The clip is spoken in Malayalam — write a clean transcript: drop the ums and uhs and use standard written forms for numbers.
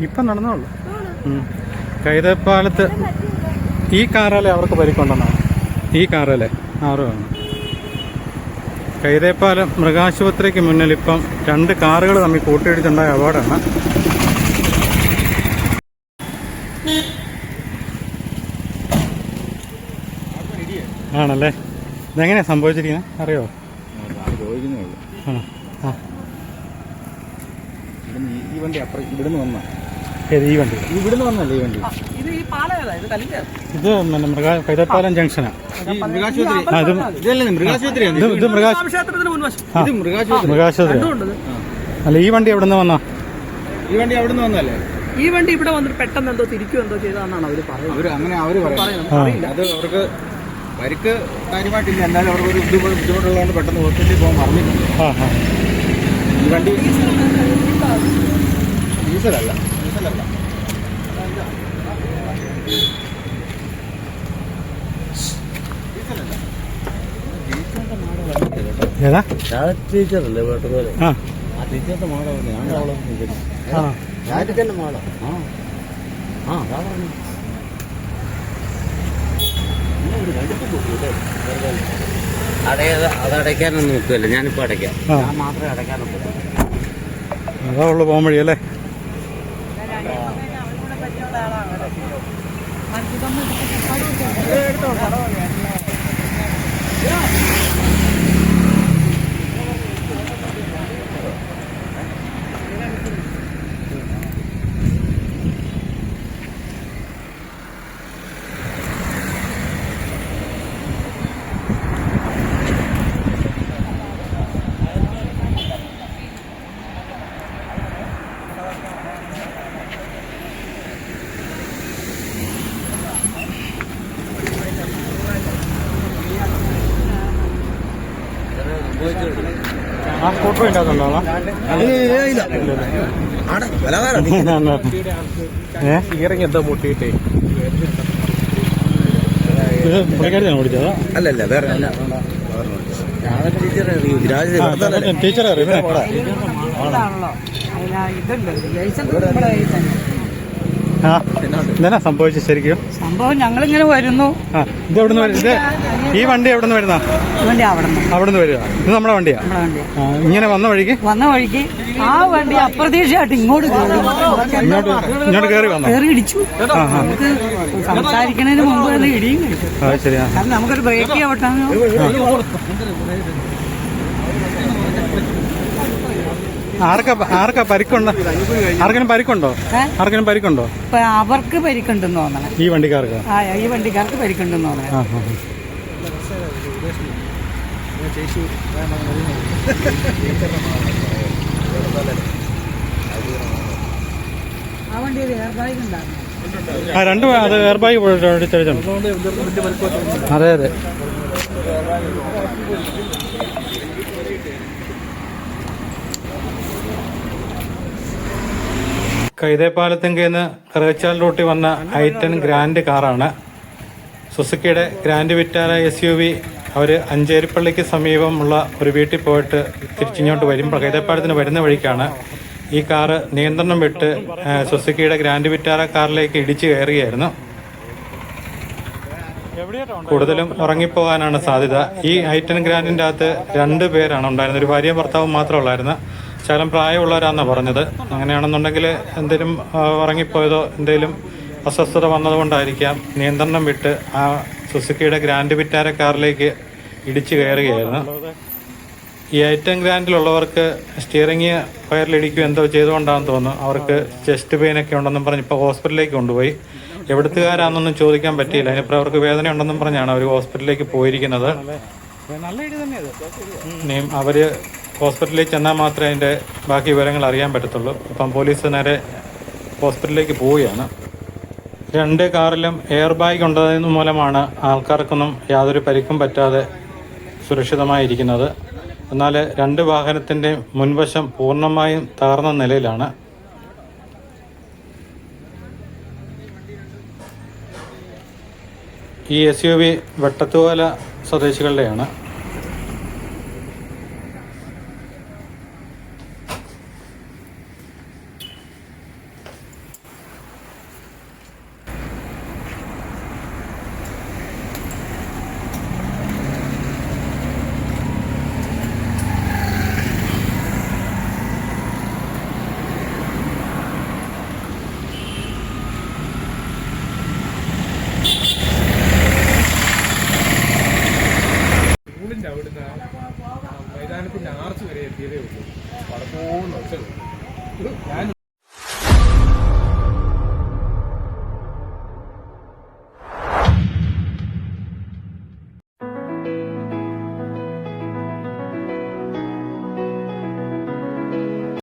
ഇപ്പം നടന്നോളൂ. കൈതപ്പാലത്ത് ഈ കാറല്ലേ അവർക്ക് പരിക്കുണ്ടെന്നാണ്. ഈ കാറല്ലേ 6 ആണ്. കൈതപ്പാലം മൃഗാശുപത്രിക്ക് മുന്നിൽ ഇപ്പം 2 കാറുകൾ തമ്മിൽ കൂട്ടിയിടിച്ചുണ്ടായ അപകടമാണ്. ആണല്ലേ? ഇതെങ്ങനെയാണ് സംഭവിച്ചിരിക്കുന്നത് അറിയോ? ഈ വണ്ടി ഇവിടുന്ന് വന്ന ഈ വണ്ടി ഇവിടുന്ന് വന്നല്ലേ ഈ വണ്ടി? ഇത് കൈതപ്പാലം ജംഗ്ഷനാ. മൃഗാശുപത്രി അല്ല. ഈ വണ്ടി എവിടെ നിന്ന് വന്നാ? ഈ വണ്ടി അവിടെ നിന്ന് വന്നല്ലേ? ഈ വണ്ടി ഇവിടെ വന്നിട്ട് പെട്ടെന്ന് എന്തോ തിരിക്കും എന്തോ ചെയ്താന്നാണ് അവര് പറയുന്നത്. അങ്ങനെ അവര് പറയുന്നത്. അത് അവർക്ക് പരിക്ക് കാര്യമായിട്ടില്ല. എന്നാലും അവർക്ക് ഒരു ബുദ്ധിമുട്ടുള്ളതുകൊണ്ട് പെട്ടെന്ന് ഹോസ്പിറ്റലിൽ പോകാൻ പറഞ്ഞിട്ടുണ്ട്. ഈ വണ്ടി ഡീസലല്ല. ഏതാ ടീച്ചറല്ലേ വേട്ടപോലെ? ആ ടീച്ചറിന്റെ മാടാണ്. ഞാൻ അവളെ രാജിക്കന്റെ മാടാ. അതടയ്ക്കാനൊന്നും നിൽക്കുമല്ലോ. ഞാനിപ്പോ അടയ്ക്കാം. ഞാൻ മാത്രമേ അടയ്ക്കാനൊക്കെ അതാ ഉള്ളു പോകാൻ വഴിയല്ലേ? ആ ഫോട്ടോ ഉണ്ടാകുന്നുണ്ടോ? ഇറങ്ങി എന്താ പൊട്ടിയിട്ടേ? ഇത് പുള്ളിക്കാരിയാണ് ഓടിച്ചതാ? അല്ലല്ല, വേറെ ടീച്ചറെ അറിയാം. ഇതെന്നാ സംഭവിച്ചു ശരിക്കും? സംഭവം ഞങ്ങളിങ്ങനെ വരുന്നു. ഇത് എവിടുന്ന് വരുന്നത്? ഈ വണ്ടി എവിടെ നിന്ന് വരുന്ന? അവിടുന്ന് വരിക. ഇത് നമ്മുടെ വണ്ടിയാ? ഇങ്ങനെ വന്ന വഴിക്ക് ആ വണ്ടി അപ്രതീക്ഷിതമായിട്ട് ഇങ്ങോട്ട് കയറി വന്നു, കയറി ഇടിച്ചു. നമുക്ക് സംസാരിക്കുന്നതിന് മുമ്പ് തന്നെ ഇടിയും കഴിച്ചു. ശരിയാ. നമുക്കൊരു ബ്രേക്ക് ചെയ്യാവട്ടെ. ആർക്കാ പരിക്കുണ്ടോ? ആർക്കെങ്കിലും പരിക്കുണ്ടോ? അവർക്ക് പരിക്കുണ്ടെന്ന് തോന്നണം. ഈ വണ്ടിക്കാർക്ക് പരിക്കുണ്ടെന്ന് തോന്നണം. ആ വണ്ടി എയർ ബാഗ് ഉണ്ടായിരുന്നു. രണ്ടും അത് എയർ ബാഗ് അടിച്ചടിച്ചാണ്. അതെ അതെ. കൈതേപ്പാലത്തിങ്കേന്ന് കറുകച്ചാൽ റൂട്ടിൽ വന്ന i10 ഗ്രാൻഡ് കാറാണ്. സുസുക്കിയുടെ ഗ്രാൻഡ് വിറ്റാര SUV. അവർ അഞ്ചേരിപ്പള്ളിക്ക് സമീപമുള്ള ഒരു വീട്ടിൽ പോയിട്ട് തിരിച്ചിങ്ങോട്ട് വരുമ്പോൾ കൈതേപ്പാലത്തിന് വരുന്ന വഴിക്കാണ് ഈ കാറ് നിയന്ത്രണം വിട്ട് സുസുക്കിയുടെ ഗ്രാൻഡ് വിറ്റാര കാറിലേക്ക് ഇടിച്ചു കയറുകയായിരുന്നു. കൂടുതലും ഉറങ്ങിപ്പോകാനാണ് സാധ്യത. ഈ i10 ഗ്രാൻഡിൻ്റെ അകത്ത് 2 പേരാണ് ഉണ്ടായിരുന്നത്. ഒരു ഭാര്യയും ഭർത്താവും മാത്രമുള്ളായിരുന്നു. ശകലം പ്രായമുള്ളവരാണെന്നാണ് പറഞ്ഞത്. അങ്ങനെയാണെന്നുണ്ടെങ്കിൽ എന്തെങ്കിലും ഉറങ്ങിപ്പോയതോ എന്തെങ്കിലും അസ്വസ്ഥത വന്നതുകൊണ്ടായിരിക്കാം നിയന്ത്രണം വിട്ട് ആ സുസുക്കിയുടെ ഗ്രാൻഡ് വിറ്റാര കാറിലേക്ക് ഇടിച്ചു കയറുകയായിരുന്നു. ഈ i10 ഗ്രാൻഡിലുള്ളവർക്ക് സ്റ്റിയറിംഗ് വയറിലിടിക്കുക എന്തോ ചെയ്തുകൊണ്ടാണെന്ന് തോന്നുന്നു. അവർക്ക് ചെസ്റ്റ് പെയിനൊക്കെ ഉണ്ടെന്നും പറഞ്ഞ് ഇപ്പോൾ ഹോസ്പിറ്റലിലേക്ക് കൊണ്ടുപോയി. എവിടുത്തുകാരാണെന്നൊന്നും ചോദിക്കാൻ പറ്റിയില്ല. അതിനിപ്പോൾ അവർക്ക് വേദന ഉണ്ടെന്നും പറഞ്ഞാണ് അവർ ഹോസ്പിറ്റലിലേക്ക് പോയിരിക്കുന്നത്. ഇനിയും അവർ ഹോസ്പിറ്റലിൽ ചെന്നാൽ മാത്രമേ അതിൻ്റെ ബാക്കി വിവരങ്ങൾ അറിയാൻ പറ്റത്തുള്ളൂ. ഇപ്പം പോലീസ് നേരെ ഹോസ്പിറ്റലിലേക്ക് പോവുകയാണ്. 2 കാറിലും എയർ ബാഗ് ഉണ്ടതിന് മൂലമാണ് ആൾക്കാർക്കൊന്നും യാതൊരു പരിക്കും പറ്റാതെ സുരക്ഷിതമായിരിക്കുന്നത്. എന്നാൽ 2 വാഹനത്തിൻ്റെ മുൻവശം പൂർണ്ണമായും തകർന്ന നിലയിലാണ്. ഈ SUV വെട്ടത്തുകോല സ്വദേശികളുടെയാണ്.